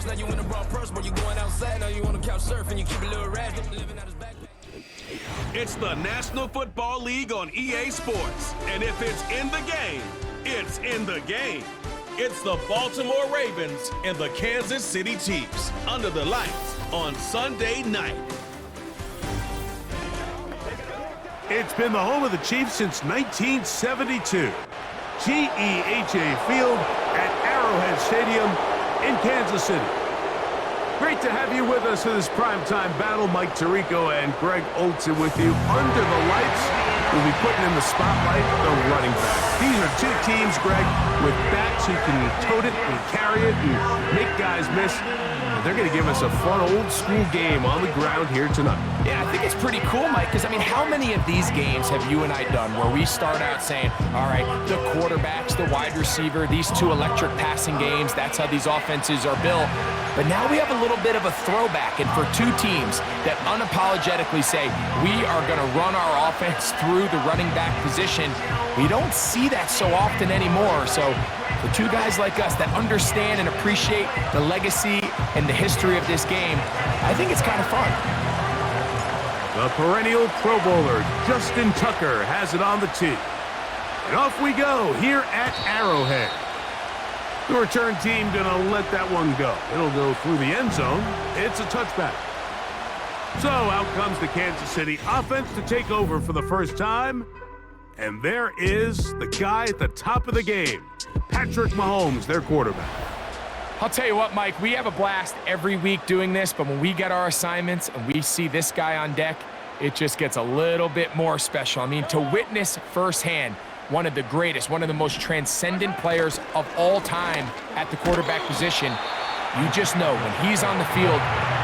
Now you in the wrong purse, but you going outside. Now you on the couch surfing, you keep a little rat, living out his back. It's the National Football League on EA Sports. And if it's in the game, it's in the game. It's the Baltimore Ravens and the Kansas City Chiefs under the lights on Sunday night. It's been the home of the Chiefs since 1972. GEHA Field at Arrowhead Stadium in Kansas City. Great to have you with us for this primetime battle. Mike Tirico and Greg Olson with you. Under the lights, we'll be putting in the spotlight the running back. These are two teams, Greg, with backs who can tote it and carry it and make guys miss. They're going to give us a fun old-school game on the ground here tonight. Yeah, I think it's pretty cool, Mike, because, I mean, how many of these games have you and I done where we start out saying, all right, the quarterbacks, the wide receiver, these two electric passing games, that's how these offenses are built. But now we have a little bit of a throwback, and for two teams that unapologetically say, we are going to run our offense through the running back position, we don't see that so often anymore. So for two guys like us that understand and appreciate the legacy and the history of this game, I think it's kind of fun. The perennial Pro Bowler, Justin Tucker, has it on the tee. And off we go here at Arrowhead. The return team gonna let that one go. It'll go through the end zone. It's a touchback. So out comes the Kansas City offense to take over for the first time. And there is the guy at the top of the game, Patrick Mahomes, their quarterback. I'll tell you what, Mike, we have a blast every week doing this, but when we get our assignments and we see this guy on deck, it just gets a little bit more special. I mean, to witness firsthand one of the greatest, one of the most transcendent players of all time at the quarterback position, you just know when he's on the field,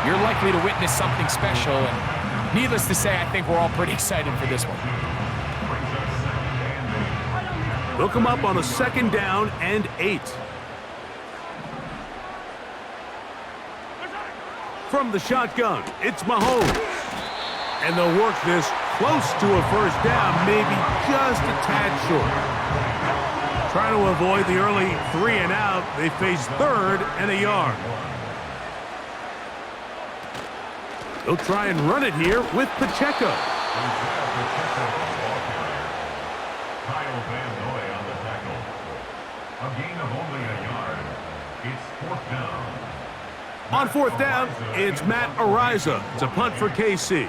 you're likely to witness something special. And needless to say, I think we're all pretty excited for this one. They'll come up on a 2nd down and 8. From the shotgun, it's Mahomes. And they'll work this close to a first down, maybe just a tad short. Trying to avoid the early 3 and out, they face 3rd and a yard. They'll try and run it here with Pacheco. On 4th down, it's Matt Ariza. It's a punt for KC.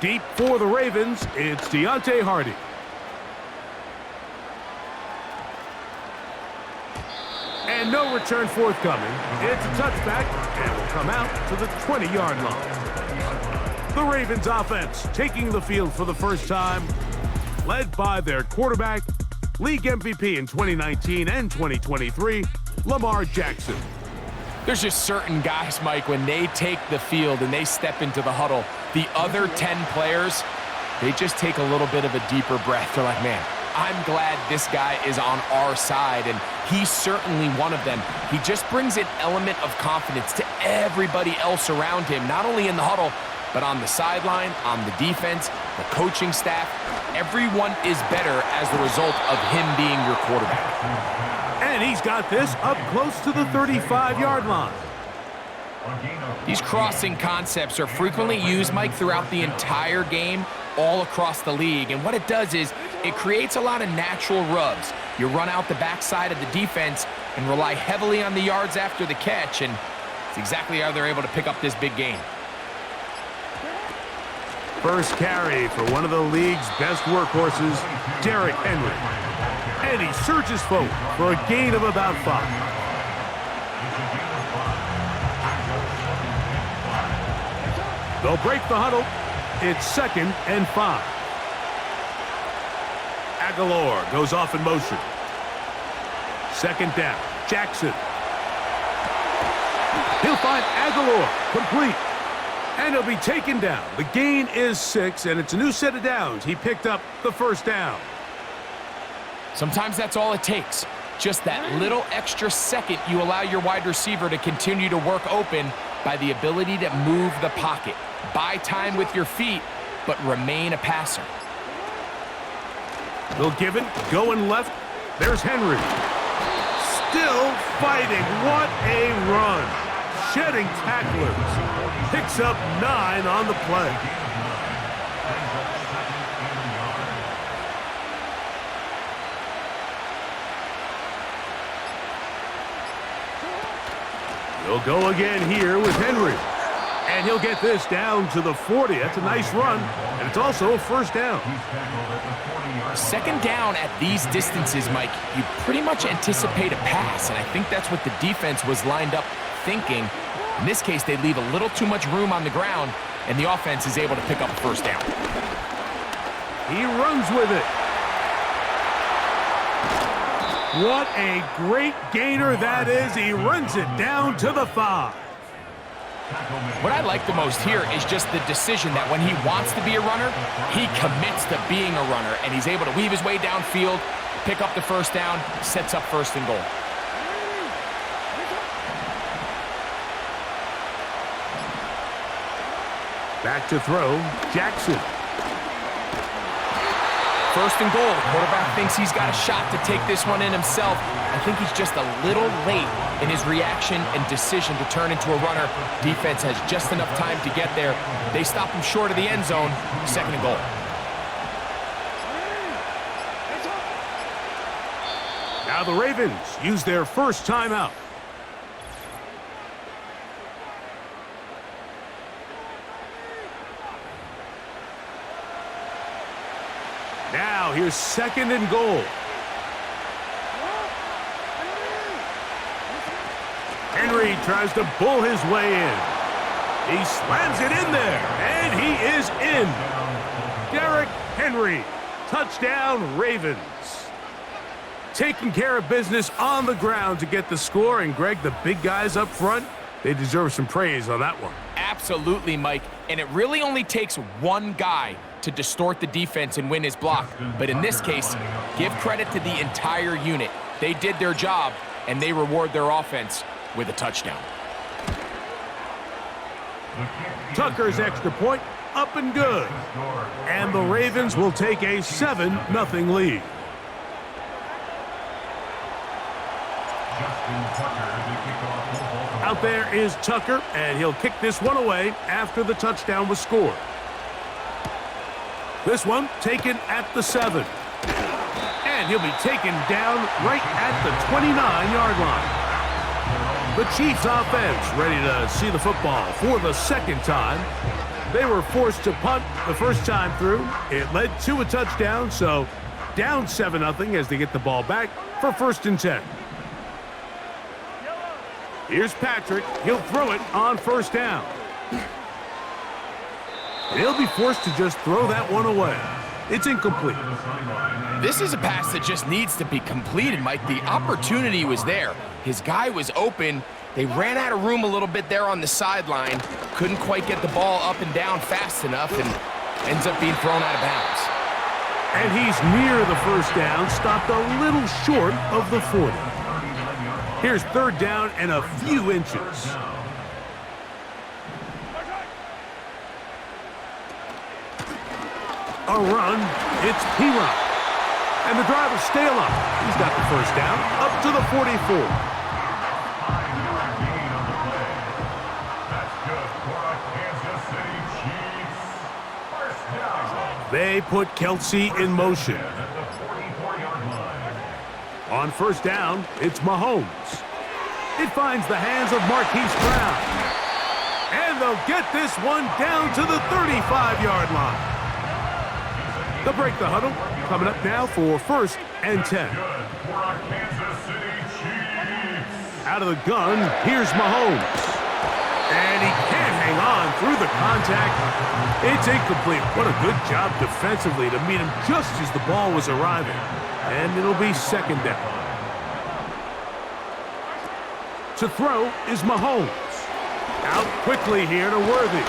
Deep for the Ravens, it's Deontay Hardy. And no return forthcoming. It's a touchback, and will come out to the 20-yard line. The Ravens offense taking the field for the first time, led by their quarterback, league MVP in 2019 and 2023, Lamar Jackson. There's just certain guys, Mike, when they take the field and they step into the huddle, the other 10 players, they just take a little bit of a deeper breath. They're like, man, I'm glad this guy is on our side, and he's certainly one of them. He just brings an element of confidence to everybody else around him, not only in the huddle, but on the sideline, on the defense, the coaching staff. Everyone is better as the result of him being your quarterback. And he's got this up close to the 35-yard line. These crossing concepts are frequently used, Mike, throughout the entire game, all across the league. And what it does is it creates a lot of natural rubs. You run out the backside of the defense and rely heavily on the yards after the catch, and it's exactly how they're able to pick up this big gain. First carry for one of the league's best workhorses, Derrick Henry. And he surges forward for a gain of about 5. They'll break the huddle. It's 2nd and 5. Aguilar goes off in motion. 2nd down. Jackson. He'll find Aguilar complete. And he'll be taken down. The gain is 6, and it's a new set of downs. He picked up the first down. Sometimes that's all it takes. Just that little extra second you allow your wide receiver to continue to work open by the ability to move the pocket. Buy time with your feet, but remain a passer. They'll give it, going left. There's Henry. Still fighting. What a run. shedding tacklers. Picks up 9 on the play. He'll go again here with Henry. And he'll get this down to the 40. That's a nice run, and it's also a first down. Second down at these distances, Mike, you pretty much anticipate a pass, and I think that's what the defense was lined up thinking. In this case, they leave a little too much room on the ground, and the offense is able to pick up a first down. He runs with it. What a great gainer that is. He runs it down to the 5. What I like the most here is just the decision that when he wants to be a runner, he commits to being a runner, and he's able to weave his way downfield, pick up the first down, sets up first and goal. Back to throw, Jackson. First and goal. Quarterback thinks he's got a shot to take this one in himself. I think he's just a little late in his reaction and decision to turn into a runner. Defense has just enough time to get there. They stop him short of the end zone. Second and goal. Now the Ravens use their first timeout. Now here's second and goal. Henry tries to bull his way in. He slams it in there, and he is in. Derrick Henry, touchdown Ravens. Taking care of business on the ground to get the score, and Greg, the big guys up front, they deserve some praise on that one. Absolutely, Mike, and it really only takes one guy to distort the defense and win his block. But in this case, give credit to the entire unit. They did their job, and they reward their offense with a touchdown. Tucker's extra point, up and good. And the Ravens will take a 7-0 lead. Out there is Tucker, and he'll kick this one away after the touchdown was scored. This one taken at the 7. And he'll be taken down right at the 29-yard line. The Chiefs offense ready to see the football for the second time. They were forced to punt the first time through. It led to a touchdown, so down 7-0 as they get the ball back for first and 10. Here's Patrick. He'll throw it on first down. And he'll be forced to just throw that one away. It's incomplete. This is a pass that just needs to be completed, Mike. The opportunity was there. His guy was open. They ran out of room a little bit there on the sideline. Couldn't quite get the ball up and down fast enough, and ends up being thrown out of bounds. And he's near the first down, stopped a little short of the 40. Here's third down and a few inches. A run, it's P-Run. And the driver stay alive. He's got the first down, up to the 44. They put Kelsey in motion. On first down, it's Mahomes. It finds the hands of Marquise Brown. And they'll get this one down to the 35-yard line. They'll break the huddle. Coming up now for first and 10. Out of the gun, here's Mahomes. And he can't hang on through the contact. It's incomplete. What a good job defensively to meet him just as the ball was arriving. And it'll be second down. To throw is Mahomes. Out quickly here to Worthy.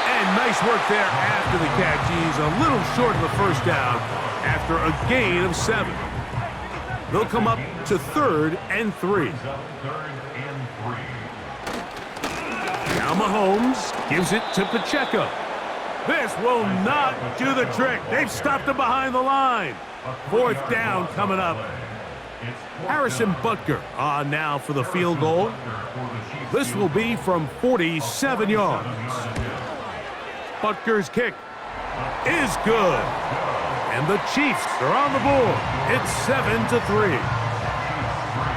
And nice work there after the catch. He's a little short of the first down after a gain of 7. They'll come up to third and 3. Now Mahomes gives it to Pacheco. This will not do the trick. They've stopped him behind the line. Fourth down coming up. Harrison Butker on now for the field goal. This will be from 47 yards. Butker's kick is good. And the Chiefs are on the board. It's 7-3.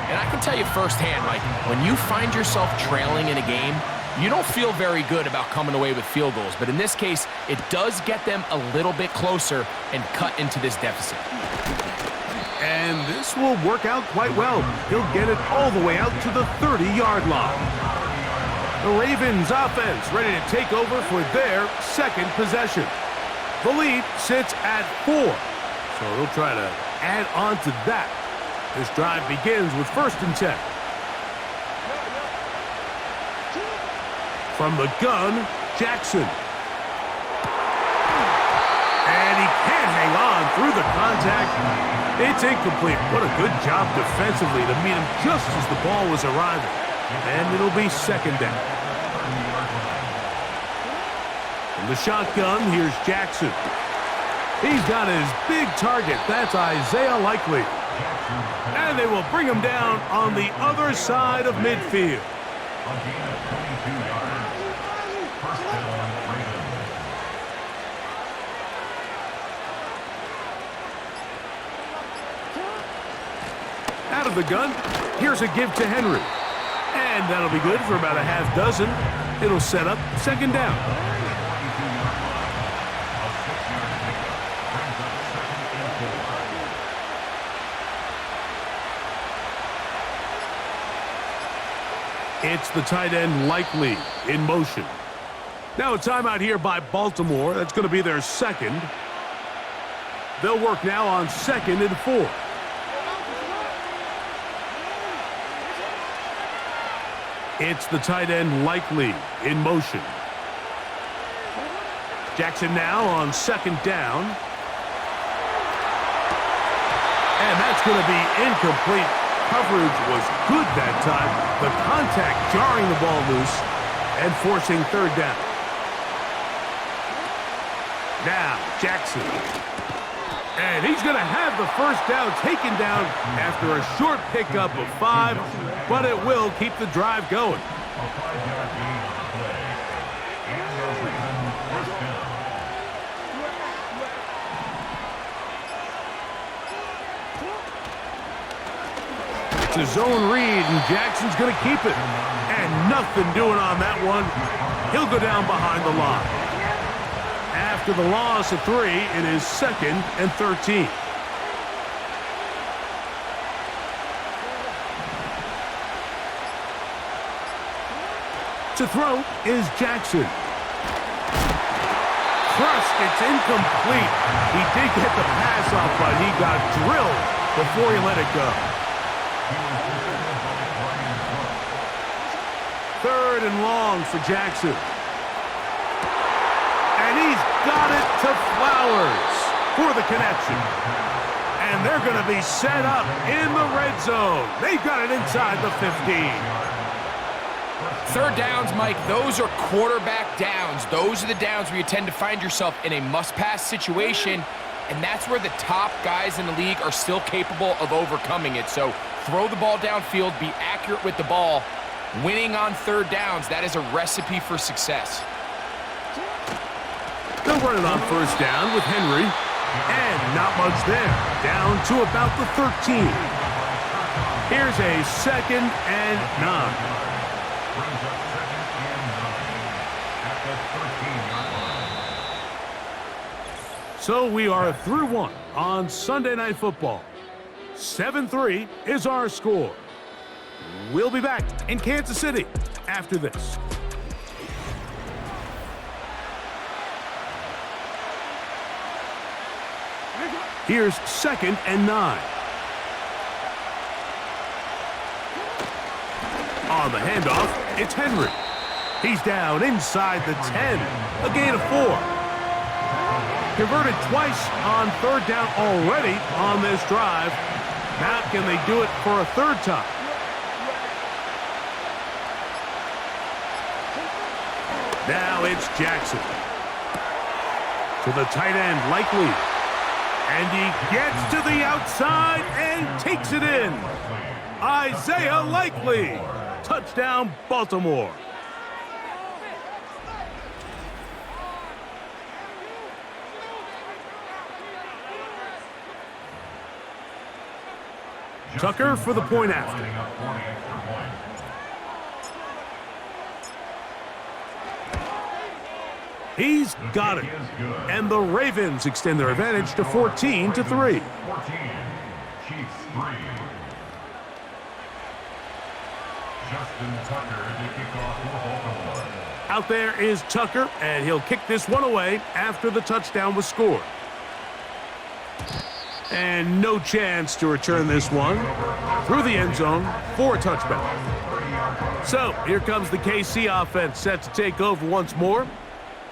And I can tell you firsthand, Mike, when you find yourself trailing in a game, you don't feel very good about coming away with field goals. But in this case, it does get them a little bit closer and cut into this deficit. And this will work out quite well. He'll get it all the way out to the 30-yard line. The Ravens offense ready to take over for their second possession. The lead sits at 4, so they'll try to add on to that. This drive begins with 1st and 10. From the gun, Jackson. And he can't hang on through the contact. It's incomplete. What a good job defensively to meet him just as the ball was arriving. And it'll be 2nd down. From the shotgun, here's Jackson. He's got his big target. That's Isaiah Likely. And they will bring him down on the other side of midfield. Out of the gun, here's a give to Henry. And that'll be good for about a half dozen. It'll set up 2nd down. It's the tight end Likely in motion. Now a timeout here by Baltimore. That's going to be their 2nd. They'll work now on 2nd and 4. It's the tight end Likely in motion. Jackson now on 2nd down. And that's going to be incomplete. Coverage was good that time. The contact jarring the ball loose and forcing 3rd down. Now, Jackson. And he's going to have the 1st down taken down after a short pickup of 5, but it will keep the drive going. It's a zone read, and Jackson's going to keep it. And nothing doing on that one. He'll go down behind the line. After the loss of 3, it is 2nd and 13. To throw is Jackson. Crushed, it's incomplete. He did get the pass off, but he got drilled before he let it go. 3rd and long for Jackson. And he's got it to Flowers for the connection. And they're going to be set up in the red zone. They've got it inside the 15. 3rd downs, Mike, those are quarterback downs. Those are the downs where you tend to find yourself in a must-pass situation, and that's where the top guys in the league are still capable of overcoming it. So throw the ball downfield, be accurate with the ball. Winning on 3rd downs, that is a recipe for success. They'll run it on 1st down with Henry, and not much there. Down to about the 13. Here's a 2nd and 9. So we are through 1 on Sunday Night Football. 7-3 is our score. We'll be back in Kansas City after this. Here's 2nd and 9. On the handoff, it's Henry. He's down inside the 10. A gain of 4. Converted twice on 3rd down already on this drive. Now can they do it for a 3rd time? Now it's Jackson. To the tight end, Likely. And he gets to the outside and takes it in. Isaiah Likely. Touchdown, Baltimore. Tucker for the point after. He's got it. And the Ravens extend their advantage to 14-3. Out there is Tucker, and he'll kick this one away after the touchdown was scored. And no chance to return this one through the end zone for a touchback. So here comes the KC offense set to take over once more.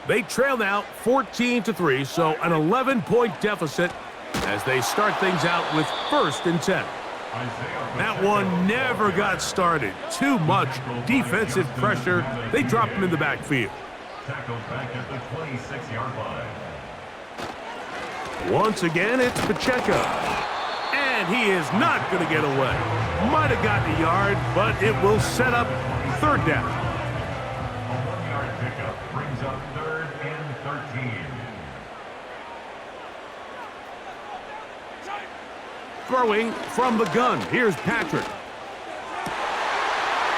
They trail now 14-3, so an 11-point deficit as they start things out with 1st and 10. That one never got started. Too much defensive pressure. They dropped him in the backfield. Tackled back at the 26-yard line. Once again, it's Pacheco. And he is not going to get away. Might have gotten a yard, but it will set up 3rd down. A 1-yard pickup brings up 3rd and 13. Throwing from the gun. Here's Patrick.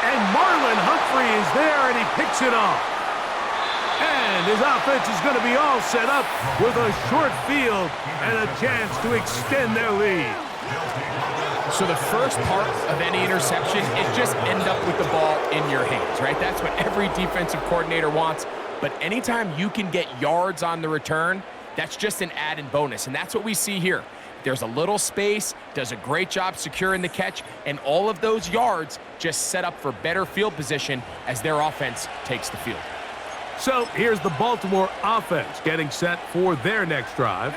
And Marlon Humphrey is there, and he picks it off. And his offense is going to be all set up with a short field and a chance to extend their lead. So the first part of any interception is just end up with the ball in your hands, right? That's what every defensive coordinator wants. But anytime you can get yards on the return, that's just an added bonus. And that's what we see here. There's a little space, does a great job securing the catch, and all of those yards just set up for better field position as their offense takes the field. So here's the Baltimore offense getting set for their next drive.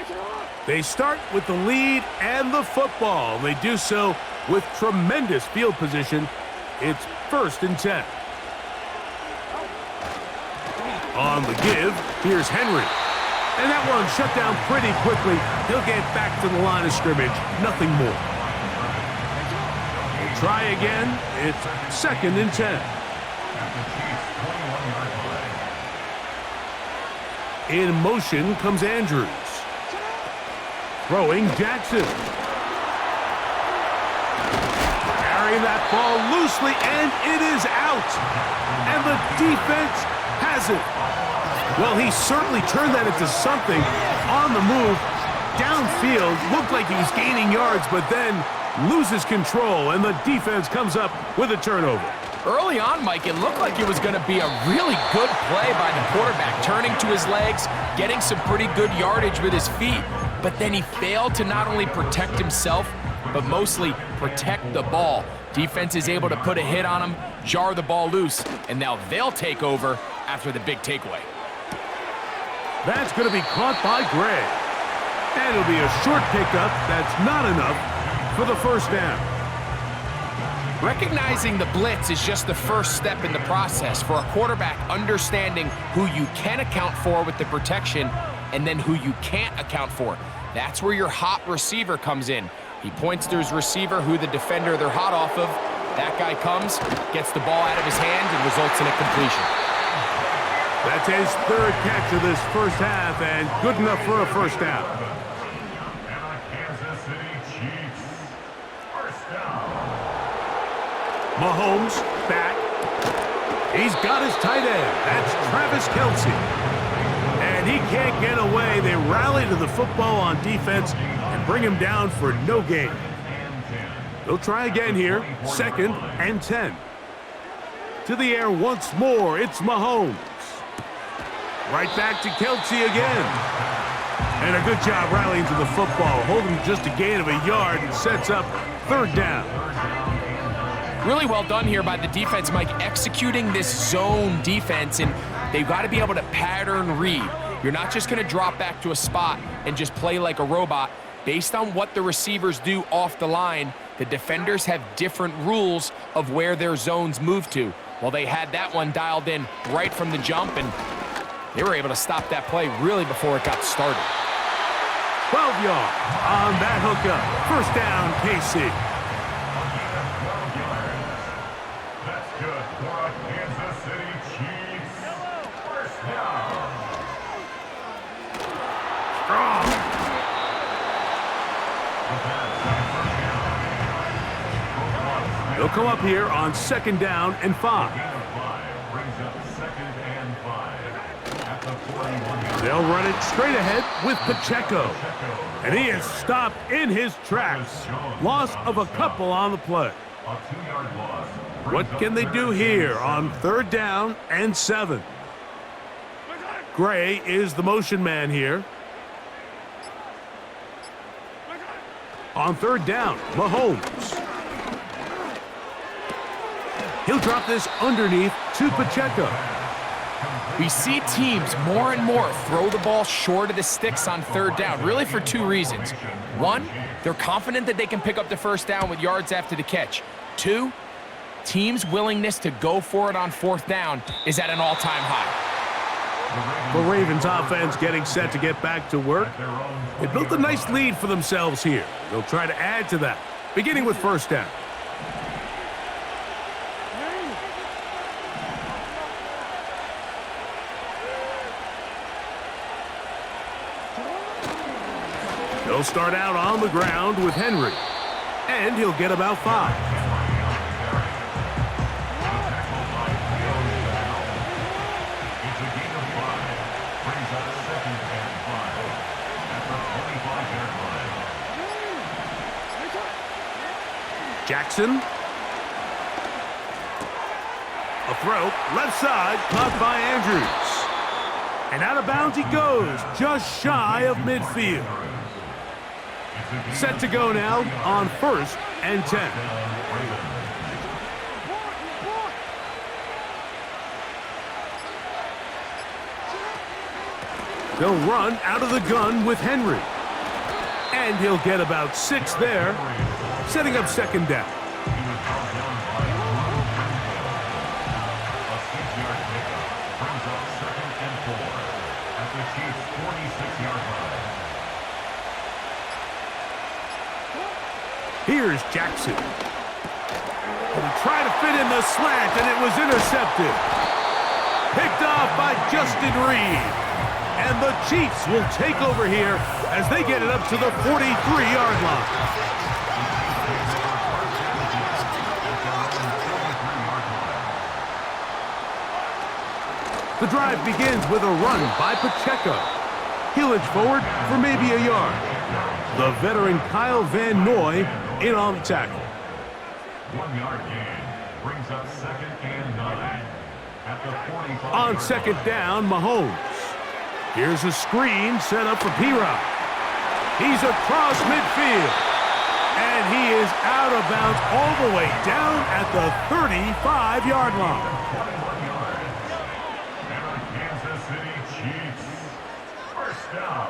They start with the lead and the football. They do so with tremendous field position. It's 1st and 10. On the give, here's Henry. And that one shut down pretty quickly. He'll get back to the line of scrimmage. Nothing more. We'll try again. It's 2nd and 10. In motion comes Andrews. Throwing Jackson. Carrying that ball loosely, and it is out. And the defense has it. Well, he certainly turned that into something on the move. Downfield, looked like he was gaining yards, but then loses control, and the defense comes up with a turnover. Early on, Mike, it looked like it was going to be a really good play by the quarterback, turning to his legs, getting some pretty good yardage with his feet, but then he failed to not only protect himself, but mostly protect the ball. Defense is able to put a hit on him, jar the ball loose, and now they'll take over after the big takeaway. That's going to be caught by Gray. And it'll be a short pickup that's not enough for the 1st down. Recognizing the blitz is just the first step in the process for a quarterback understanding who you can account for with the protection and then who you can't account for. That's where your hot receiver comes in. He points to his receiver, who the defender they're hot off of. That guy comes, gets the ball out of his hand, and results in a completion. That's his 3rd catch of this 1st half, and good enough for a 1st down. Mahomes back. He's got his tight end. That's Travis Kelce. And he can't get away. They rally to the football on defense and bring him down for no gain. They'll try again here. 2nd and 10. To the air once more. It's Mahomes. Right back to Kelce again. And a good job rallying to the football. Holding just a gain of a yard and sets up 3rd down. Really well done here by the defense, Mike, executing this zone defense, and they've got to be able to pattern read. You're not just going to drop back to a spot and just play like a robot. Based on what the receivers do off the line, the defenders have different rules of where their zones move to. Well, they had that one dialed in right from the jump, and they were able to stop that play really before it got started. 12 yards on that hookup. First down, KC. That's good for a Kansas City Chiefs. First down. Strong. He'll come up here on 2nd down and 5. Gain of 5 brings up 2nd and 5 at the 41-yard. They'll run it straight ahead with Pacheco. And he is stopped in his tracks. Loss of a couple on the play. A 2-yard loss. What can they do here on 3rd down and 7? Gray is the motion man here. On 3rd down, Mahomes. He'll drop this underneath to Pacheco. We see teams more and more throw the ball short of the sticks on 3rd down, really for 2 reasons. 1, they're confident that they can pick up the first down with yards after the catch. 2, teams' willingness to go for it on 4th down is at an all-time high. The Ravens offense getting set to get back to work. They built a nice lead for themselves here. They'll try to add to that, beginning with 1st down. He'll start out on the ground with Henry, and he'll get about 5. It's a gain of 5. Brings up 2nd and 5 at the 45-yard line. Jackson. A throw, left side, caught by Andrews. And out of bounds he goes, just shy of midfield. Set to go now on 1st and 10. They'll run out of the gun with Henry. And he'll get about 6 there, setting up 2nd down. A 6-yard pickup brings up 2nd and 4 at the Chiefs' 46-yard line. Here's Jackson. And he tried to fit in the slant, and it was intercepted. Picked off by Justin Reed. And the Chiefs will take over here as they get it up to the 43-yard line. The drive begins with a run by Pacheco. He'll inch forward for maybe a yard. The veteran Kyle Van Noy in on the tackle. 1-yard gain brings up 2nd and 9 at the 45. On 2nd down, Mahomes. Here's a screen set up for P-Rod. He's across midfield. And he is out of bounds all the way down at the 35-yard line. 21 yards. And the Kansas City Chiefs. First down.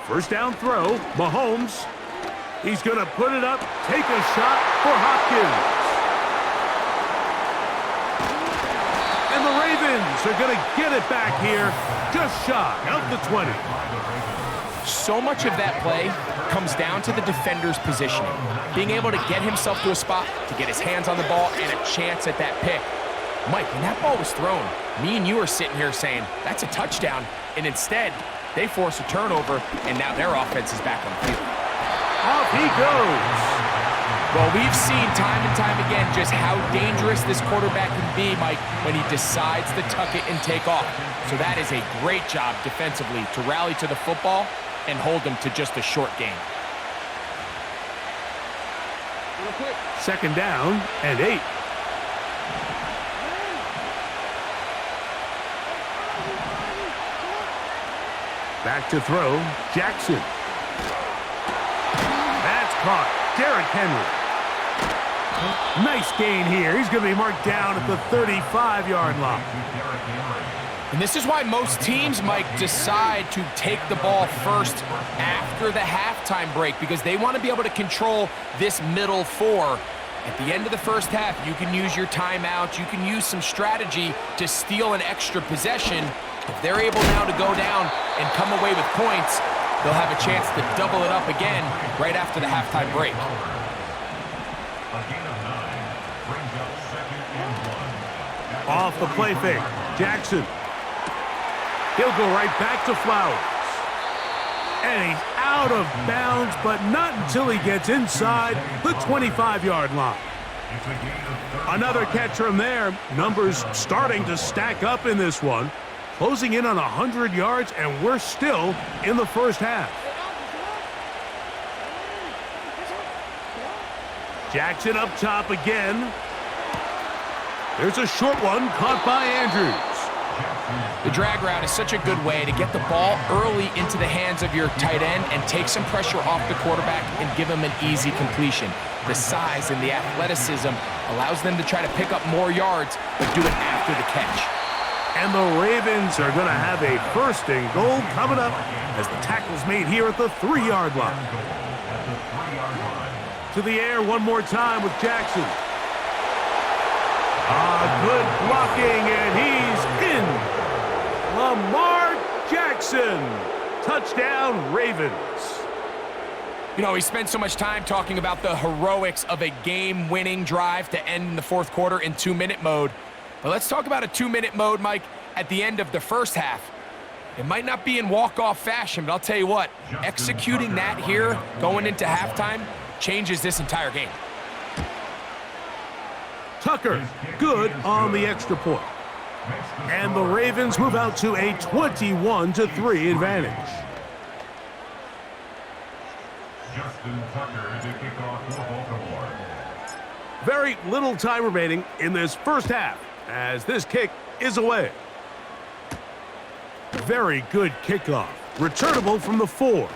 First down throw, Mahomes. He's going to put it up, take a shot for Hopkins. And the Ravens are going to get it back here, just shy of the 20. So much of that play comes down to the defender's positioning, being able to get himself to a spot, to get his hands on the ball, and a chance at that pick. Mike, when that ball was thrown, me and you are sitting here saying, that's a touchdown, and instead, they force a turnover, and now their offense is back on the field. Off he goes. Well, we've seen time and time again just how dangerous this quarterback can be, Mike, when he decides to tuck it and take off. So that is a great job defensively to rally to the football and hold them to just a short game. 2nd down and 8. Back to throw, Jackson. That's caught. Derrick Henry. Nice gain here. He's going to be marked down at the 35-yard line. And this is why most teams, Mike, decide to take the ball first after the halftime break, because they want to be able to control this middle 4. At the end of the first half, you can use your timeout. You can use some strategy to steal an extra possession. If they're able now to go down and come away with points, they'll have a chance to double it up again right after the halftime break. A gain of 9 brings up 2nd and 1. Off the play fake, Jackson. He'll go right back to Flowers. And he's out of bounds, but not until he gets inside the 25-yard line. It's a gain of 35. Another catch from there. Numbers starting to stack up in this one. Closing in on 100 yards, and we're still in the first half. Jackson up top again. There's a short one caught by Andrews. The drag route is such a good way to get the ball early into the hands of your tight end and take some pressure off the quarterback and give him an easy completion. The size and the athleticism allows them to try to pick up more yards, but do it after the catch. And the Ravens are going to have a 1st and goal coming up as the tackle's made here at the 3-yard line. To the air one more time with Jackson. Good blocking, and he's in. Lamar Jackson. Touchdown, Ravens. You know, we spent so much time talking about the heroics of a game-winning drive to end in the 4th quarter in 2-minute mode. But let's talk about a 2-minute mode, Mike, at the end of the first half. It might not be in walk-off fashion, but I'll tell you what, executing that here going into halftime changes this entire game. Tucker, good on the extra point. And the Ravens move out to a 21-3 advantage. Justin Tucker to kick off for Baltimore. Very little time remaining in this first half as this kick is away. Very good kickoff. Returnable from the 4.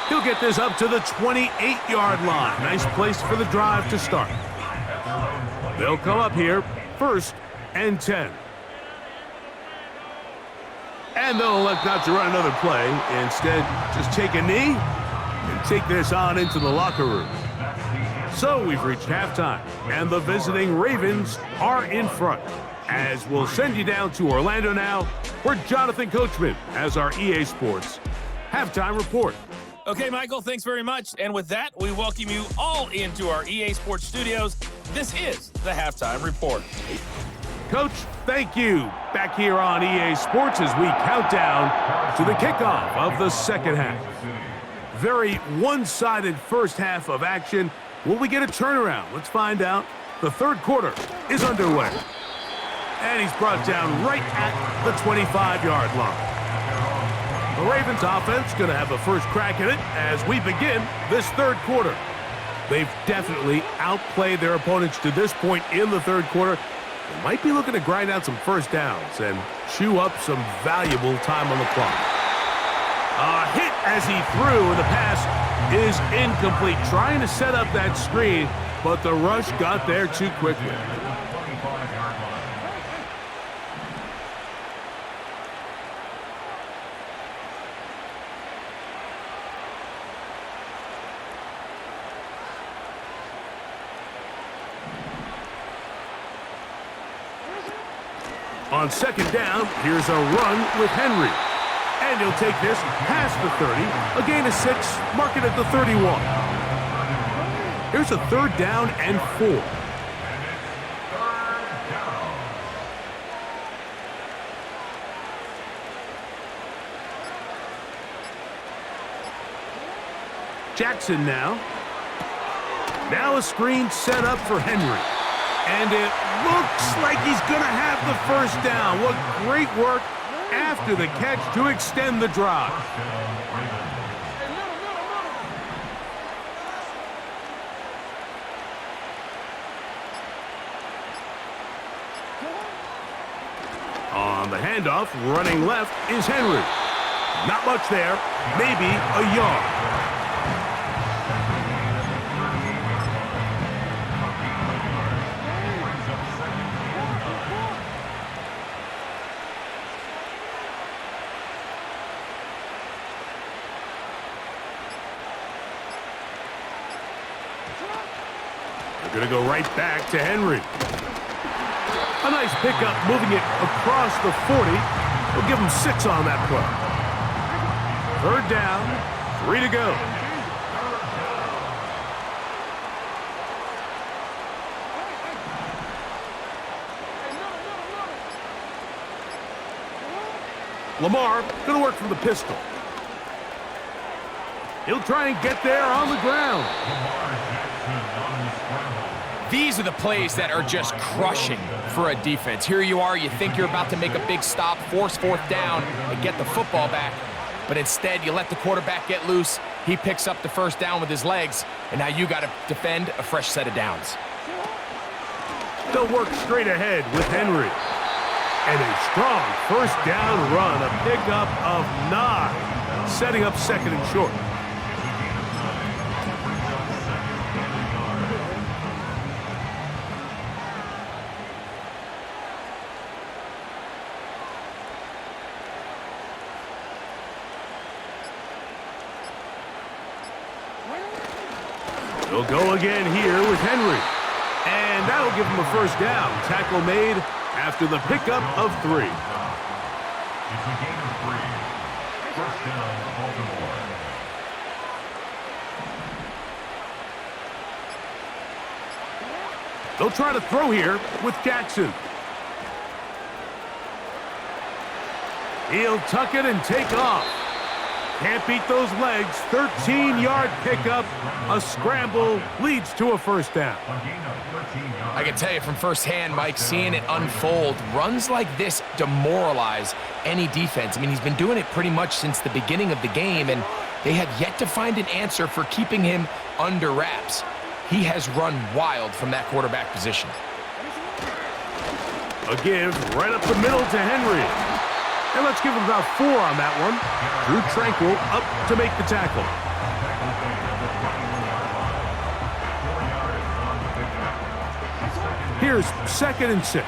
He'll get this up to the 28-yard line. Nice place for the drive to start. They'll come up here, 1st and 10. And they'll elect not to run another play. Instead, just take a knee and take this on into the locker room. So we've reached halftime, and the visiting Ravens are in front. As we'll send you down to Orlando now, where Jonathan Coachman has our EA Sports halftime report. Okay, Michael, thanks very much. And with that, we welcome you all into our EA Sports studios. This is the Halftime Report. Coach, thank you. Back here on EA Sports as we count down to the kickoff of the second half. Very one-sided first half of action. Will we get a turnaround? Let's find out. The 3rd quarter is underway. And he's brought down right at the 25-yard line. The Ravens offense going to have a first crack at it as we begin this 3rd quarter. They've definitely outplayed their opponents to this point in the 3rd quarter. They might be looking to grind out some first downs and chew up some valuable time on the clock. A hit as he threw, and the pass is incomplete. Trying to set up that screen, but the rush got there too quickly. On 2nd down, here's a run with Henry. And he'll take this past the 30, a gain of 6, mark it at the 31. Here's a 3rd down and 4. Jackson now. Now a screen set up for Henry. And it looks like he's going to have the first down. What great work after the catch to extend the drive. On the handoff, running left is Henry. Not much there, maybe a yard. They're going to go right back to Henry. A nice pickup, moving it across the 40. We'll give him 6 on that play. Third down, 3 to go. Lamar going to work from the pistol. He'll try and get there on the ground. These are the plays that are just crushing for a defense. Here you are, you think you're about to make a big stop, force fourth down, and get the football back. But instead, you let the quarterback get loose. He picks up the first down with his legs, and now you got to defend a fresh set of downs. They'll work straight ahead with Henry. And a strong first down run, a pickup of 9, setting up second and short. They'll go again here with Henry. And that'll give him a first down. Tackle made after the pickup of 3. It's a gain of 3. First down, Baltimore. They'll try to throw here with Jackson. He'll tuck it and take off. Can't beat those legs. 13-yard pickup. A scramble leads to a first down. I can tell you from firsthand, Mike, seeing it unfold, runs like this demoralize any defense. I mean, he's been doing it pretty much since the beginning of the game, and they have yet to find an answer for keeping him under wraps. He has run wild from that quarterback position. A give right up the middle to Henry. And let's give him about 4 on that one. Drew Tranquil up to make the tackle. Here's 2nd and 6.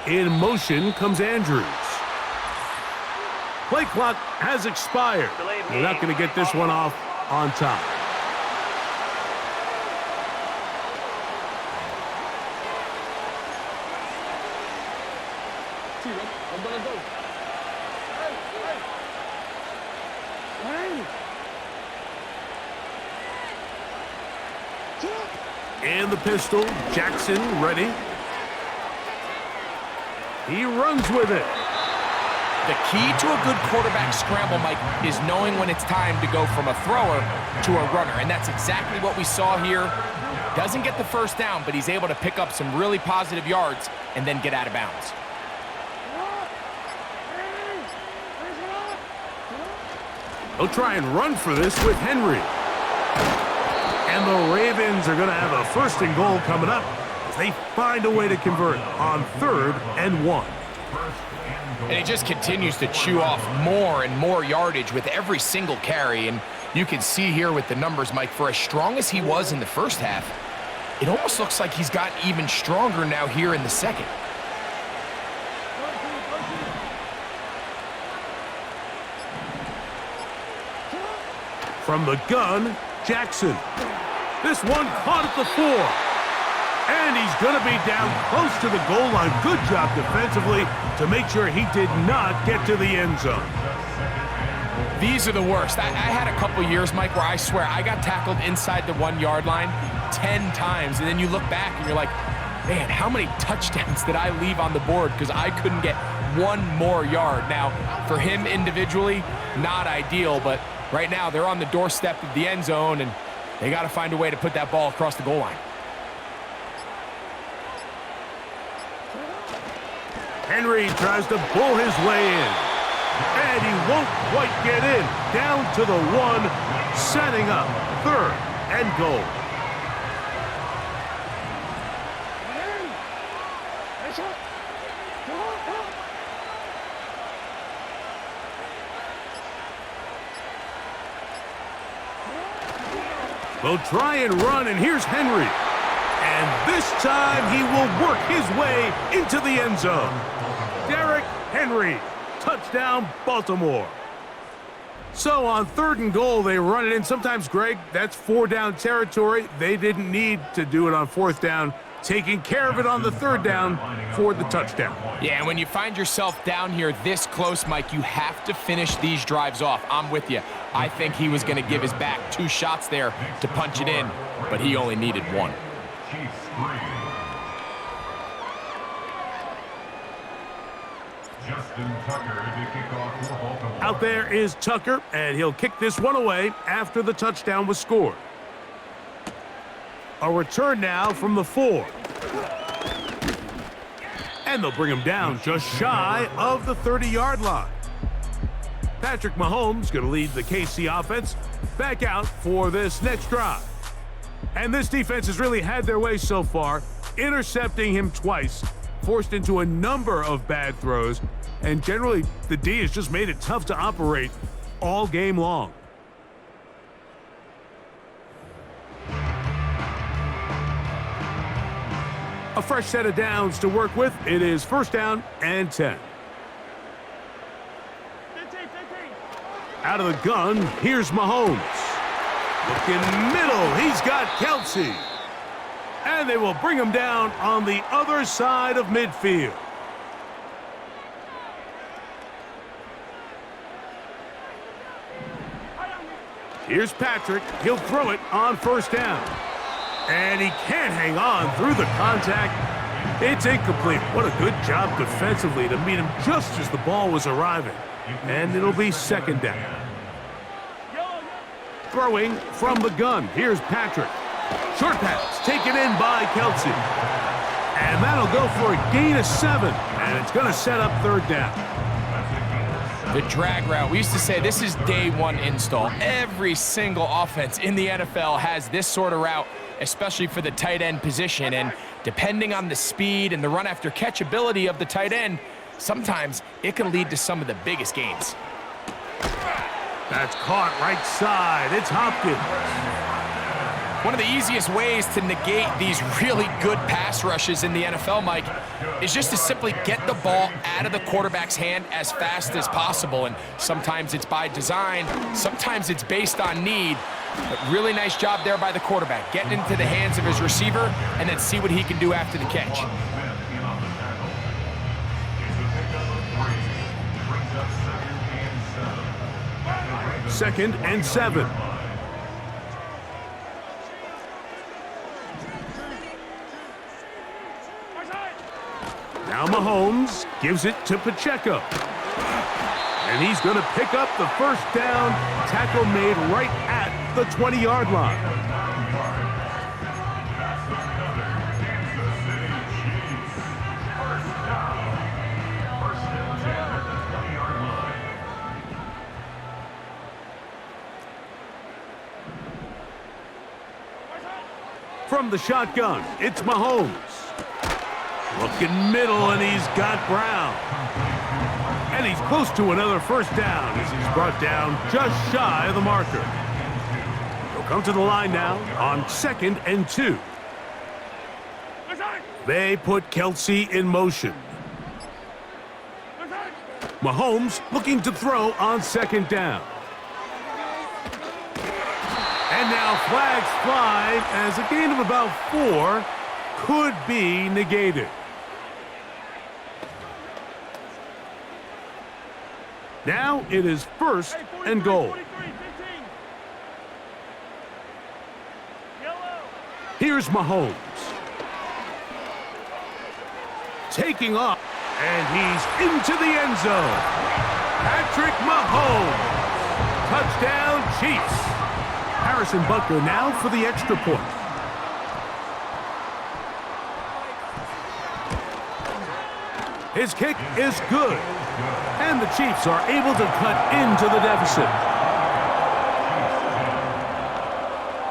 In motion comes Andrews. Play clock has expired. They're not going to get this one off on top. And the pistol, Jackson ready. He runs with it. The key to a good quarterback scramble, Mike, is knowing when it's time to go from a thrower to a runner, and that's exactly what we saw here. Doesn't get the first down, but he's able to pick up some really positive yards and then get out of bounds. They'll try and run for this with Henry. And the Ravens are going to have a 1st and goal coming up as they find a way to convert on 3rd and 1. And he just continues to chew off more and more yardage with every single carry. And you can see here with the numbers, Mike, for as strong as he was in the first half, it almost looks like he's gotten even stronger now here in the second. From the gun, Jackson. This one caught at the 4. And he's going to be down close to the goal line. Good job defensively to make sure he did not get to the end zone. These are the worst. I had a couple years, Mike, where I swear I got tackled inside the 1-yard line 10 times. And then you look back and you're like, man, how many touchdowns did I leave on the board because I couldn't get 1 more yard? Now, for him individually, not ideal, but right now they're on the doorstep of the end zone, and they got to find a way to put that ball across the goal line. Henry tries to bull his way in. And he won't quite get in. Down to the 1, setting up 3rd and goal. They'll try and run, and here's Henry. And this time he will work his way into the end zone. Derrick Henry, touchdown, Baltimore. So on 3rd and goal, they run it in. Sometimes, Greg, that's 4-down territory. They didn't need to do it on 4th down, taking care of it on the 3rd down for the touchdown. Yeah, and when you find yourself down here this close, Mike, you have to finish these drives off. I'm with you. I think he was going to give his back 2 shots there to punch it in, but he only needed 1. Out there is Tucker, and he'll kick this one away after the touchdown was scored. A return now from the 4. And they'll bring him down just shy of the 30-yard line. Patrick Mahomes going to lead the KC offense back out for this next drive. And this defense has really had their way so far, intercepting him twice, forced into a number of bad throws, and generally the D has just made it tough to operate all game long. A fresh set of downs to work with. It is 1st down and 10. Out of the gun, here's Mahomes. Looking middle, he's got Kelsey. And they will bring him down on the other side of midfield. Here's Patrick. He'll throw it on 1st down. And he can't hang on through the contact. It's incomplete. What a good job defensively to meet him just as the ball was arriving. And it'll be 2nd down. Throwing from the gun. Here's Patrick. Short pass taken in by Kelsey. And that'll go for a gain of 7. And it's going to set up 3rd down. The drag route. We used to say this is day 1 install. Every single offense in the NFL has this sort of route, especially for the tight end position. And depending on the speed and the run after catch ability of the tight end, sometimes it can lead to some of the biggest gains. That's caught right side. It's Hopkins. One of the easiest ways to negate these really good pass rushes in the NFL, Mike, is just to simply get the ball out of the quarterback's hand as fast as possible. And sometimes it's by design, sometimes it's based on need. But really nice job there by the quarterback, getting into the hands of his receiver and then see what he can do after the catch. 2nd and 7. Now Mahomes gives it to Pacheco. And he's going to pick up the 1st down. Tackle made right at the 20-yard line. From the shotgun, it's Mahomes. Looking middle, and he's got Brown. And he's close to another 1st down as he's brought down just shy of the marker. He'll come to the line now on 2nd and 2. They put Kelsey in motion. Mahomes looking to throw on 2nd down. And now flags fly as a gain of about 4 could be negated. Now it is 1st and goal. Here's Mahomes. Taking off, and he's into the end zone. Patrick Mahomes. Touchdown, Chiefs. Harrison Butker now for the extra point. His kick is good. And the Chiefs are able to cut into the deficit.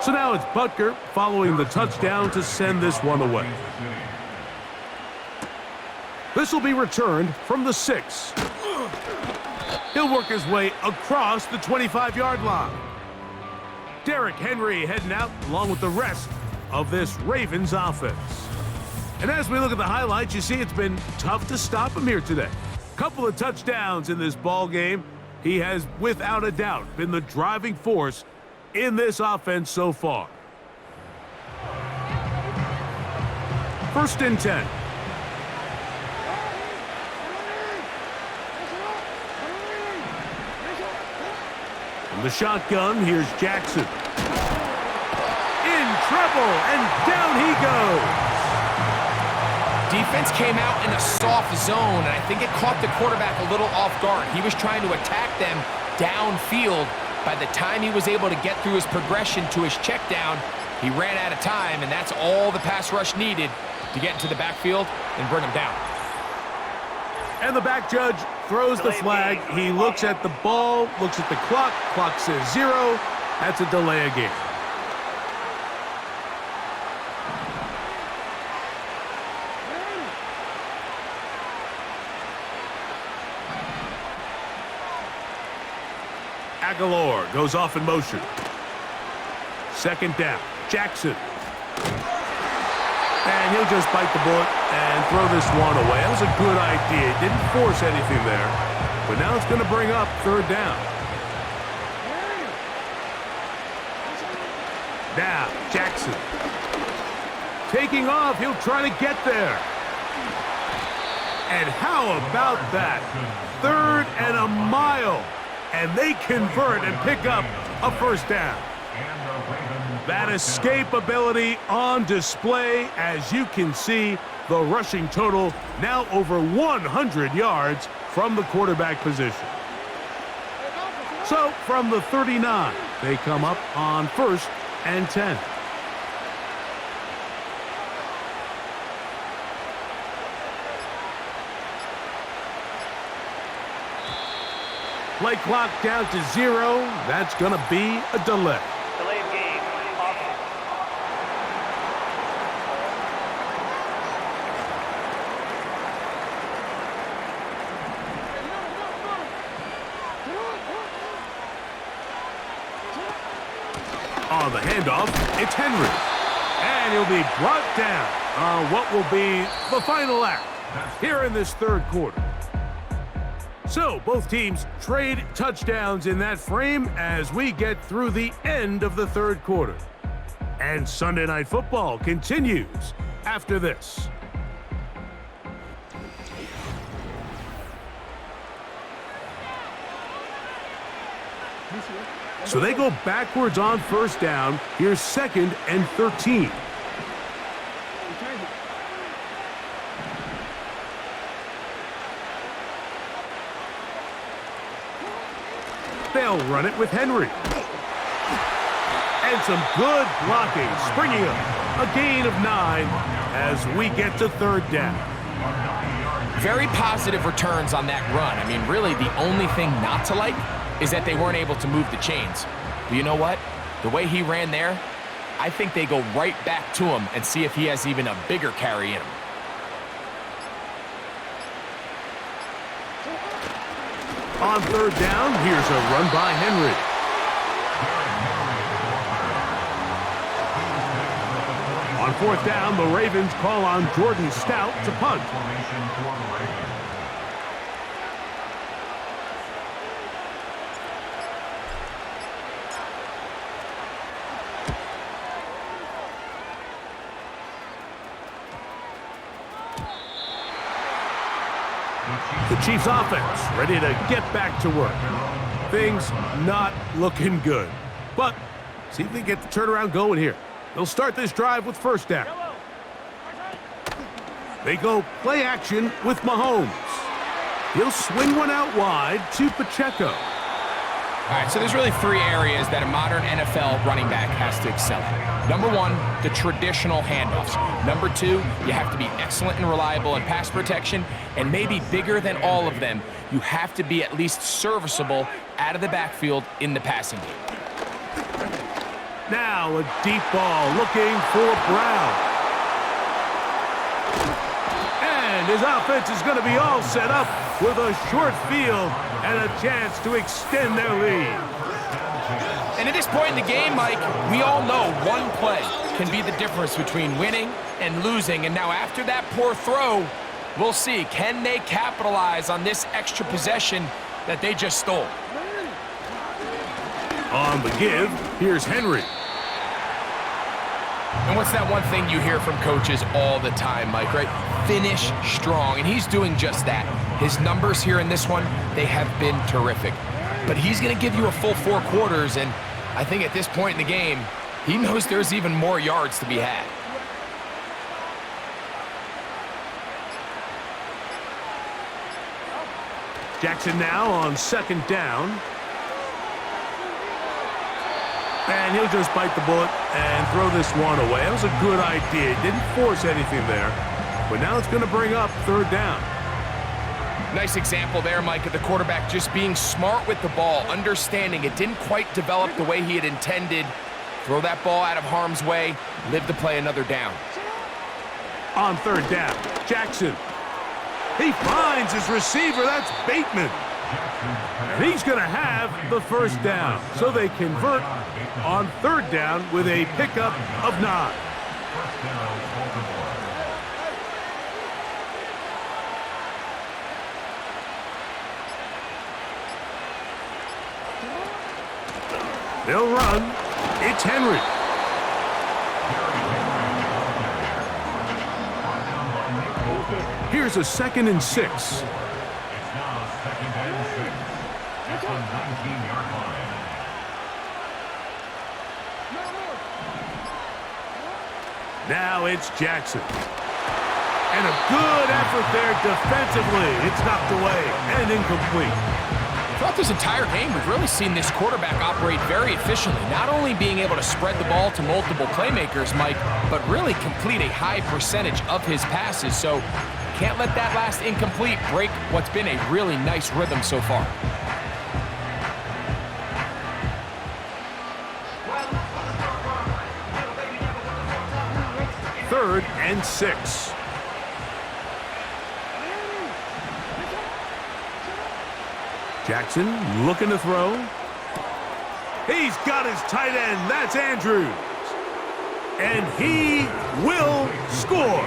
So now it's Butker following the touchdown to send this one away. This will be returned from the 6. He'll work his way across the 25-yard line. Derrick Henry heading out along with the rest of this Ravens offense. And as we look at the highlights, you see it's been tough to stop him here today. Couple of touchdowns in this ball game. He has, without a doubt, been the driving force in this offense so far. 1st and 10. From the shotgun, here's Jackson. In trouble, and down he goes. Defense came out in a soft zone, and I think it caught the quarterback a little off guard. He was trying to attack them downfield. By the time he was able to get through his progression to his check down, he ran out of time, and that's all the pass rush needed to get into the backfield and bring him down. And the back judge throws the flag. He looks at the ball, looks at the clock. Clock says 0. That's a delay of game. Aguilar goes off in motion. 2nd down. Jackson. And he'll just bite the bullet and throw this one away. That was a good idea. Didn't force anything there. But now it's going to bring up 3rd down. Now, Jackson. Taking off. He'll try to get there. And how about that? 3rd and a mile. And they convert and pick up a 1st down. That escapability on display. As you can see, the rushing total now over 100 yards from the quarterback position. So from the 39, they come up on 1st and 10. Play clock down to 0. That's going to be a delay. Delay of game. On the handoff, it's Henry. And he'll be brought down on what will be the final act here in this 3rd quarter. So, both teams trade touchdowns in that frame as we get through the end of the 3rd quarter. And Sunday Night Football continues after this. So they go backwards on 1st down. Here's 2nd and 13. They'll run it with Henry. And some good blocking, springing up a gain of 9 as we get to 3rd down. Very positive returns on that run. I mean, really, the only thing not to like is that they weren't able to move the chains. But you know what? The way he ran there, I think they go right back to him and see if he has even a bigger carry in him. On 3rd down, here's a run by Henry. On 4th down, the Ravens call on Jordan Stout to punt. The Chiefs offense ready to get back to work. Things not looking good. But see if they get the turnaround going here. They'll start this drive with 1st down. They go play action with Mahomes. He'll swing one out wide to Pacheco. All right, so there's really 3 areas that a modern NFL running back has to excel at. Number 1, the traditional handoffs. Number 2, you have to be excellent and reliable in pass protection. And maybe bigger than all of them, you have to be at least serviceable out of the backfield in the passing game. Now a deep ball looking for Brown. And his offense is going to be all set up with a short field and a chance to extend their lead. And at this point in the game, Mike, we all know one play can be the difference between winning and losing. And now after that poor throw, we'll see, can they capitalize on this extra possession that they just stole. On the give, here's Henry. And what's that one thing you hear from coaches all the time, Mike, right? Finish strong, and he's doing just that. His numbers here in this one, they have been terrific. But he's going to give you a full 4 quarters, and I think at this point in the game, he knows there's even more yards to be had. Jackson now on 2nd down. And he'll just bite the bullet and throw this one away. That was a good idea. Didn't force anything there. But now it's going to bring up 3rd down. Nice example there, Mike, of the quarterback just being smart with the ball, understanding it didn't quite develop the way he had intended. Throw that ball out of harm's way, live to play another down. On 3rd down, Jackson. He finds his receiver. That's Bateman. And he's going to have the 1st down. So they convert on 3rd down with a pickup of 9. They'll run. It's Henry. Here's a 2nd and 6. It's now 2nd and 6 at the 19-yard line. Now it's Jackson. And a good effort there defensively. It's knocked away and incomplete. Throughout this entire game, we've really seen this quarterback operate very efficiently, not only being able to spread the ball to multiple playmakers, Mike, but really complete a high percentage of his passes. So can't let that last incomplete break what's been a really nice rhythm so far. Third and 6. Jackson looking to throw. He's got his tight end. That's Andrews. And he will score.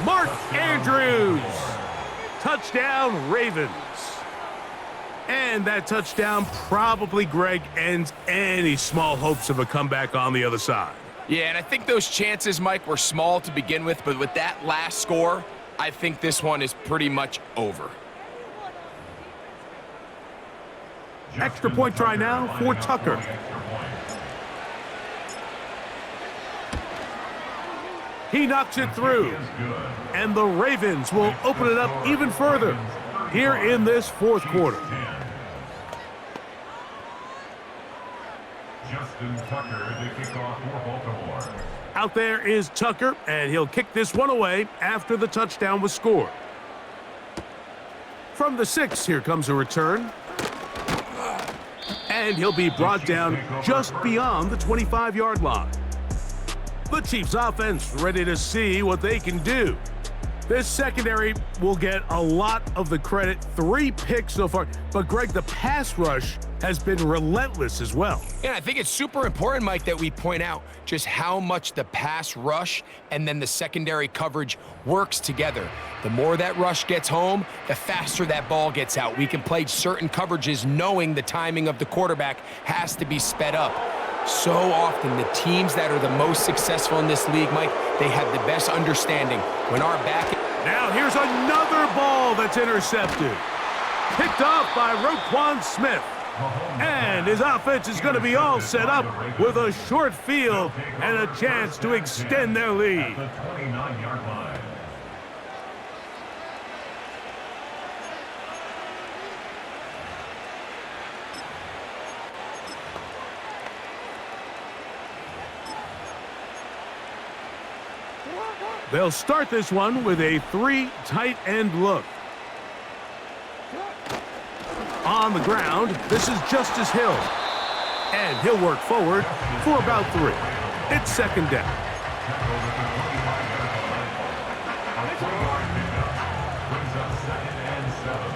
Mark Andrews. Touchdown, Ravens. And that touchdown probably, Greg, ends any small hopes of a comeback on the other side. Yeah, and I think those chances, Mike, were small to begin with, but with that last score, I think this one is pretty much over. Extra point try now for Tucker. He knocks it through. And the Ravens will open it up even further here in this 4th quarter. Justin Tucker, the kickoff for Baltimore. Out there is Tucker, and he'll kick this one away after the touchdown was scored. From the 6, here comes a return. And he'll be brought down just beyond the 25-yard line. The Chiefs offense ready to see what they can do. This secondary will get a lot of the credit. 3 picks so far. But, Greg, the pass rush has been relentless as well. Yeah, I think it's super important, Mike, that we point out just how much the pass rush and then the secondary coverage works together. The more that rush gets home, the faster that ball gets out. We can play certain coverages knowing the timing of the quarterback has to be sped up. So often, the teams that are the most successful in this league, Mike, they have the best understanding. When our back... Now here's another ball that's intercepted. Picked off by Roquan Smith. And his offense is going to be all set up with a short field and a chance to extend their lead. The 29-yard line. They'll start this one with a 3 tight end look. On the ground, this is Justice Hill. And he'll work forward for about 3. It's 2nd down. Brings up 2nd and 7.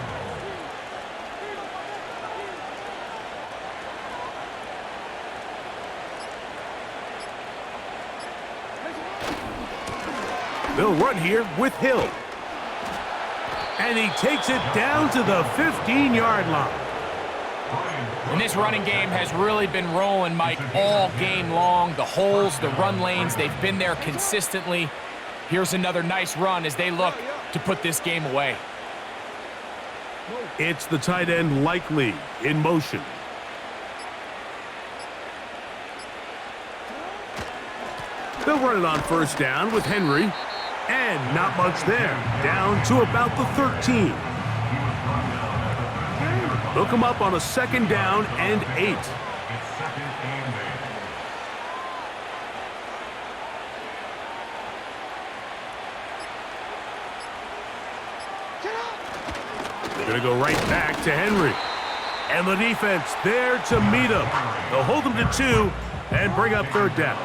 They'll run here with Hill. And he takes it down to the 15-yard line. And this running game has really been rolling, Mike, all game long. The holes, the run lanes, they've been there consistently. Here's another nice run as they look to put this game away. It's the tight end Likely in motion. They'll run it on first down with Henry. And not much there. Down to about the 13. They'll come up on a 2nd down and 8. They're going to go right back to Henry. And the defense there to meet him. They'll hold them to 2 and bring up 3rd down.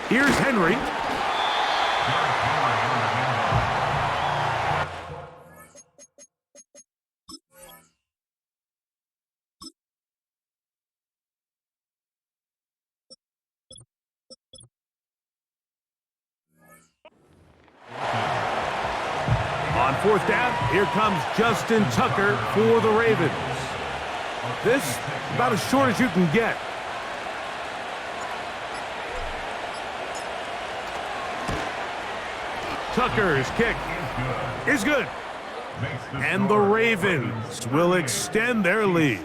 Here's Henry. On 4th down, here comes Justin Tucker for the Ravens. This about as short as you can get. Tucker's kick is good. And the Ravens will extend their lead.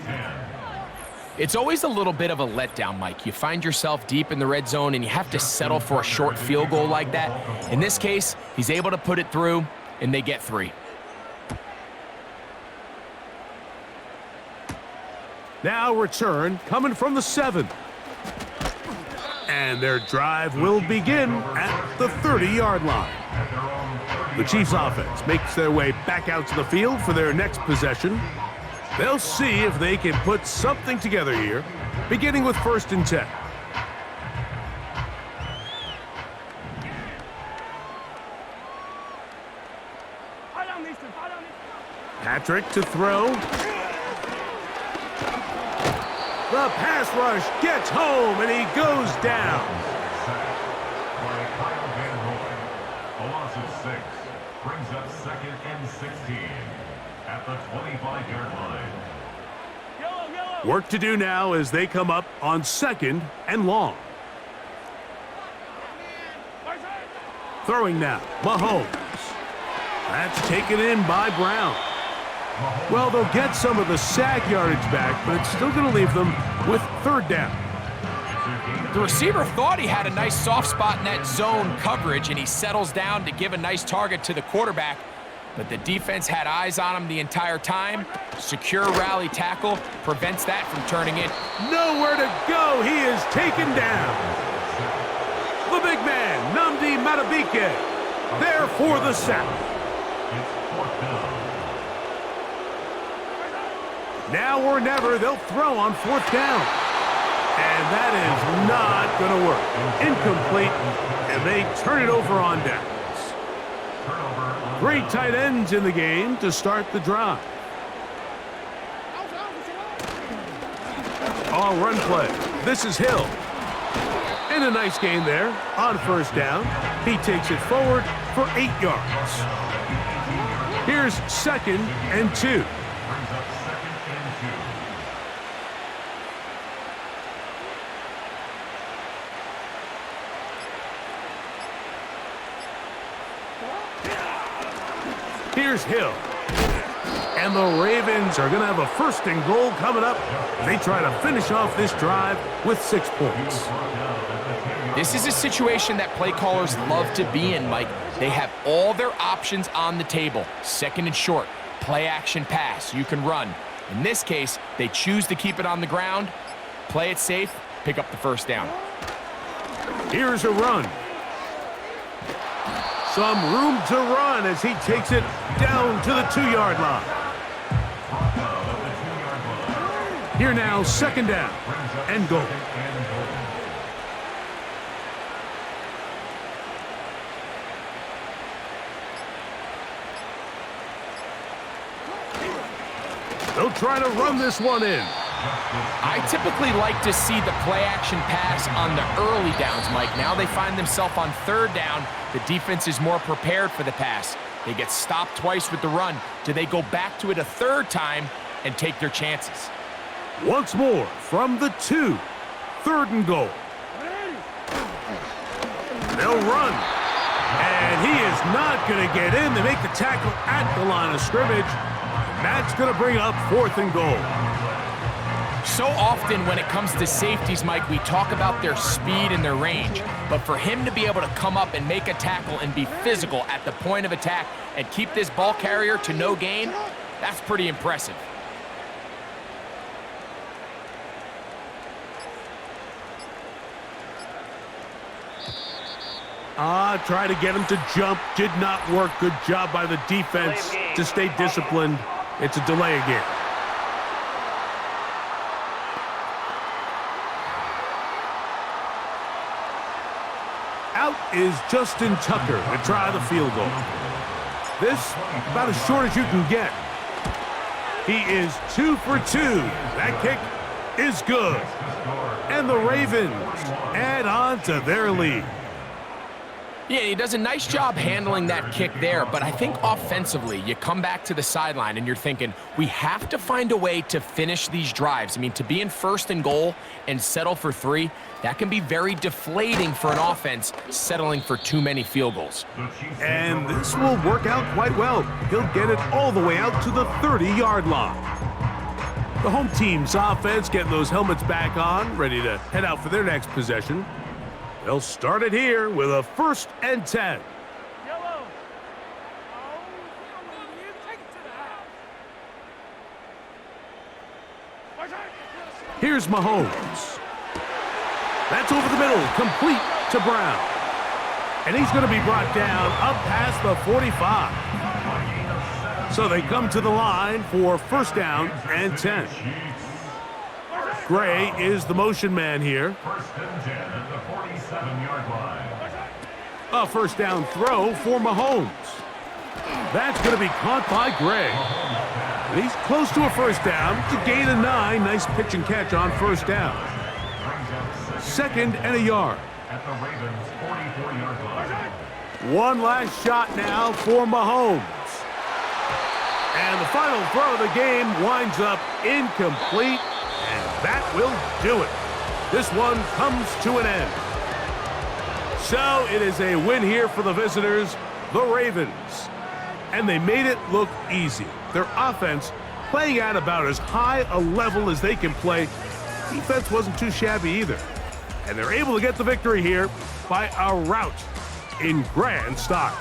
It's always a little bit of a letdown, Mike. You find yourself deep in the red zone and you have to settle for a short field goal like that. In this case, he's able to put it through and they get 3. Now return coming from the 7. And their drive will begin at the 30-yard line. The Chiefs offense makes their way back out to the field for their next possession. They'll see if they can put something together here, beginning with 1st and 10. Patrick to throw. The pass rush gets home, and he goes down. A loss of 6 brings up 2nd and 16 at the 25-yard line. Work to do now as they come up on 2nd and long. Throwing now, Mahomes. That's taken in by Brown. Well, they'll get some of the sack yardage back, but it's still going to leave them with 3rd down. The receiver thought he had a nice soft spot in that zone coverage, and he settles down to give a nice target to the quarterback. But the defense had eyes on him the entire time. Secure rally tackle prevents that from turning in. Nowhere to go. He is taken down. The big man, Nnamdi Madubuike, there for the sack. Now or never, they'll throw on 4th down. And that is not going to work. Incomplete, and they turn it over on downs. 3 tight ends in the game to start the drive. On run play, this is Hill. And a nice gain there on 1st down. He takes it forward for 8 yards. Here's 2nd and 2. Here's Hill. And the Ravens are going to have a 1st and goal coming up. They try to finish off this drive with 6 points. This is a situation that play callers love to be in, Mike. They have all their options on the table. 2nd and short, play action pass, you can run. In this case, they choose to keep it on the ground, play it safe, pick up the 1st down. Here's a run. Some room to run as he takes it down to the 2-yard line. Here now, 2nd down and goal. They'll try to run this one in. I typically like to see the play-action pass on the early downs, Mike. Now they find themselves on third down. The defense is more prepared for the pass. They get stopped twice with the run. Do they go back to it a third time and take their chances? Once more from the 2. 3rd and goal. They'll run. And he is not going to get in. They make the tackle at the line of scrimmage. And that's going to bring up 4th and goal. So often when it comes to safeties, Mike, we talk about their speed and their range. But for him to be able to come up and make a tackle and be physical at the point of attack and keep this ball carrier to no gain, that's pretty impressive. Try to get him to jump. Did not work. Good job by the defense to stay disciplined. It's a delay again. Out is Justin Tucker to try the field goal. This about as short as you can get. He is 2 for 2. That kick is good. And the Ravens add on to their lead. Yeah, he does a nice job handling that kick there, but I think offensively, you come back to the sideline and you're thinking, we have to find a way to finish these drives. I mean, to be in 1st and goal and settle for 3, that can be very deflating for an offense settling for too many field goals. And this will work out quite well. He'll get it all the way out to the 30-yard line. The home team's offense getting those helmets back on, ready to head out for their next possession. They'll start it here with a 1st and 10. Here's Mahomes. That's over the middle, complete to Brown. And he's going to be brought down up past the 45. So they come to the line for 1st down and 10. Gray is the motion man here. 1st and 10 at the 47-yard line. A 1st down throw for Mahomes. That's going to be caught by Gray. And he's close to a 1st down to gain a 9. Nice pitch and catch on 1st down. 2nd and a yard. At the Ravens' 44-yard line. One last shot now for Mahomes. And the final throw of the game winds up incomplete. And that will do it. This one comes to an end. So it is a win here for the visitors, the Ravens. And they made it look easy. Their offense playing at about as high a level as they can play. Defense wasn't too shabby either. And they're able to get the victory here by a rout in grand style.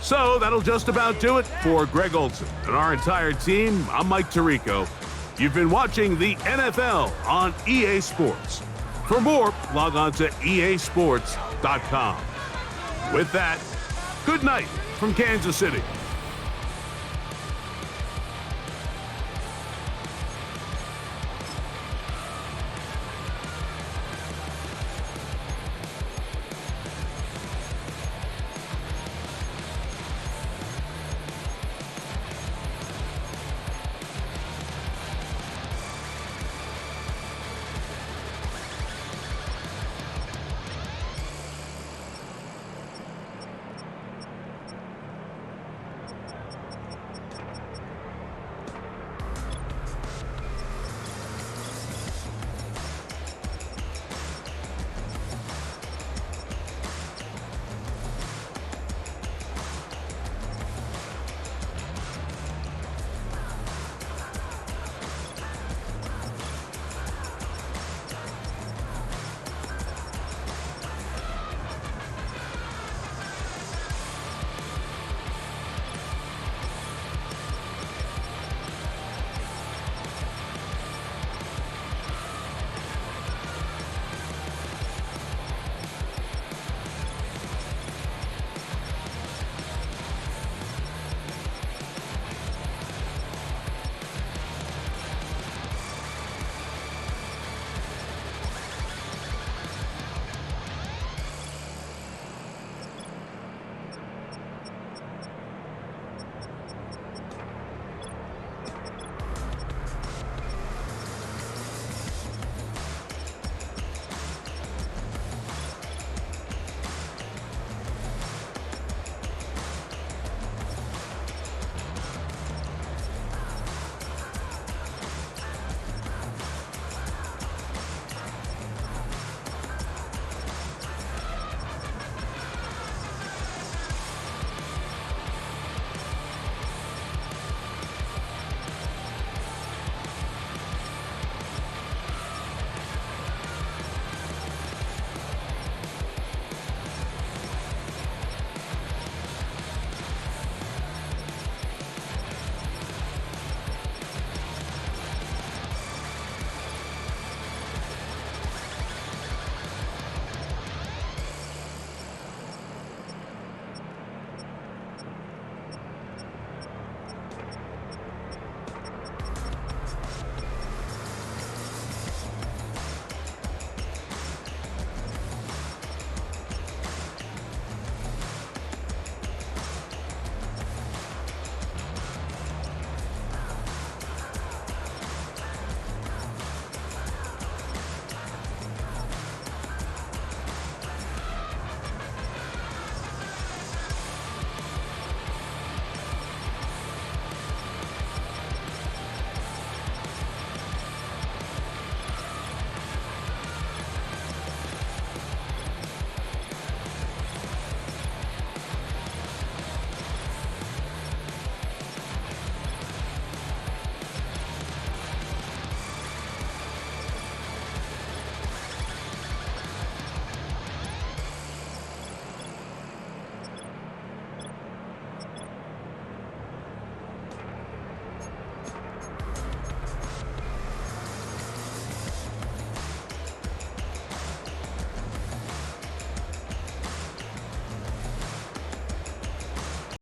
So that'll just about do it for Greg Olson and our entire team. I'm Mike Tirico. You've been watching the NFL on EA Sports. For more, log on to easports.com. With that, good night from Kansas City.